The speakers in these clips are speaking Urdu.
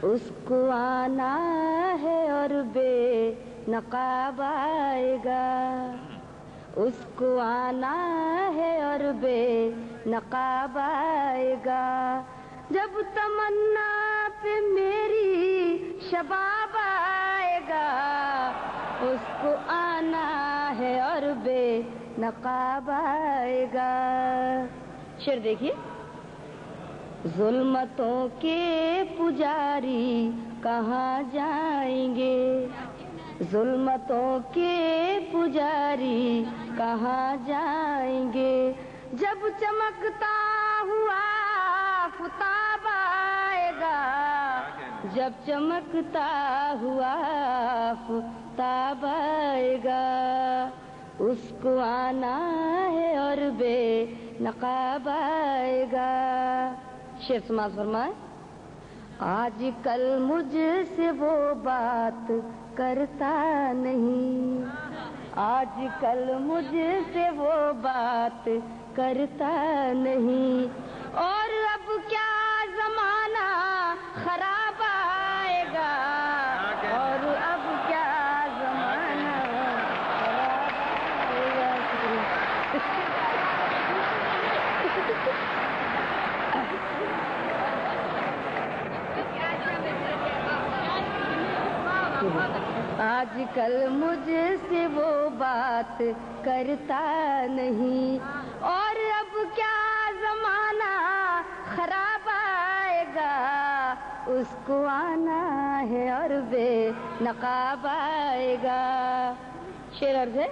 اس کو آنا ہے اور بے نقاب آئے گا، اس کو آنا ہے اور بے نقاب آئے گا، جب تمنا پہ میری شباب آئے گا، اس کو آنا ہے اور بے نقاب آئے گا۔ شعر دیکھیے، ظلمتوں کے پجاری کہاں جائیں گے، ظلمتوں کے پجاری کہاں جائیں گے، جب چمکتا ہوا آفتاب آئے گا، جب چمکتا ہوا آفتاب آئے گا، اس کو آنا ہے اور بے نقاب آئے گا۔ شعر سماعت فرمائے، آج کل مجھ سے وہ بات کرتا نہیں، آج کل مجھ سے وہ بات کرتا نہیں، اور اب کیا زمانہ خراب آئے گا، اور اب کیا زمانہ خراب آئے گا۔ آج کل مجھ سے وہ بات کرتا نہیں، اور اب کیا زمانہ خراب آئے گا، اس کو آنا ہے اور بے نقاب آئے گا۔ شعر عرض ہے،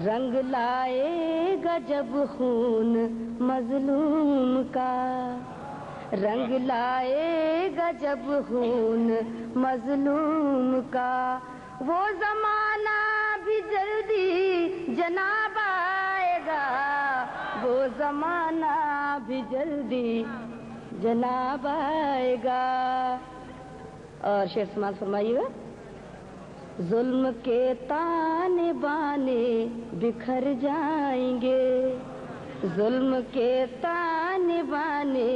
رنگ لائے گا جب خون مظلوم کا، رنگ لائے گا جب خون مظلوم کا، وہ زمانہ بھی جلدی جناب آئے گا، وہ زمانہ بھی جلدی جناب آئے گا۔ اور شعر سماعت فرمائیے گا، ظلم کے تانے بانے بکھر جائیں گے، ظلم کے تانے بانے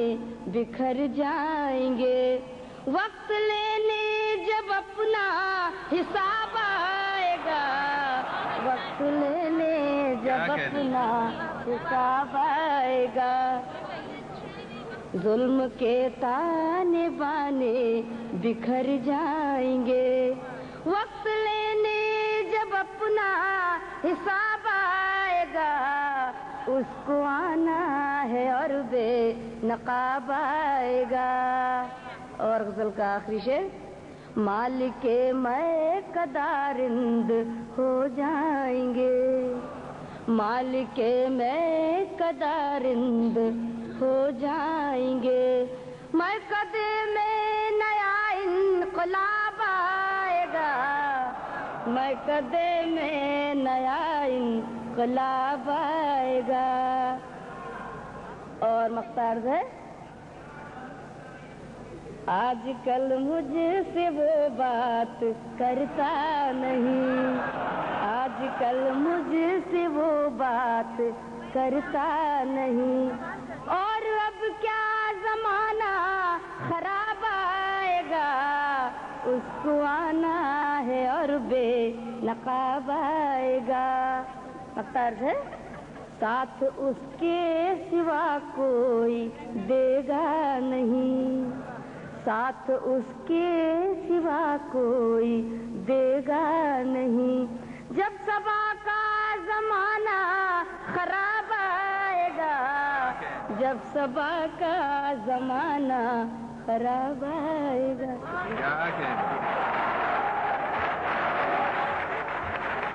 بکھر جائیں گے، وقت لینے جب اپنا حساب آئے گا، وقت لینے جب اپنا حساب آئے گا، ظلم کے تانے بانے بکھر جائیں گے، وقت لینے جب اپنا حساب آئے گا، اس کو آنا ہے اور بے نقاب آئے گا۔ اور غزل کا آخری شعر، مالک میں قدارند ہو جائیں گے، مالک میں قدارند ہو جائیں گے، میں قدے میں نیا انقلاب آئے گا، میں قدے میں نیا انقلاب آئے گا۔ اور مختار ہے، آج کل مجھ سے وہ بات کرتا نہیں، آج کل مجھ سے وہ بات کرتا نہیں، اور اب کیا زمانہ خراب آئے گا، اس کو آنا ہے اور بے نقاب آئے گا۔ مختار ہے، ساتھ اس کے سوا کوئی دے گا نہیں، ساتھ اس کے سوا کوئی دے گا نہیں، جب صبا کا زمانہ خراب آئے گا، جب صبا کا زمانہ خراب آئے گا۔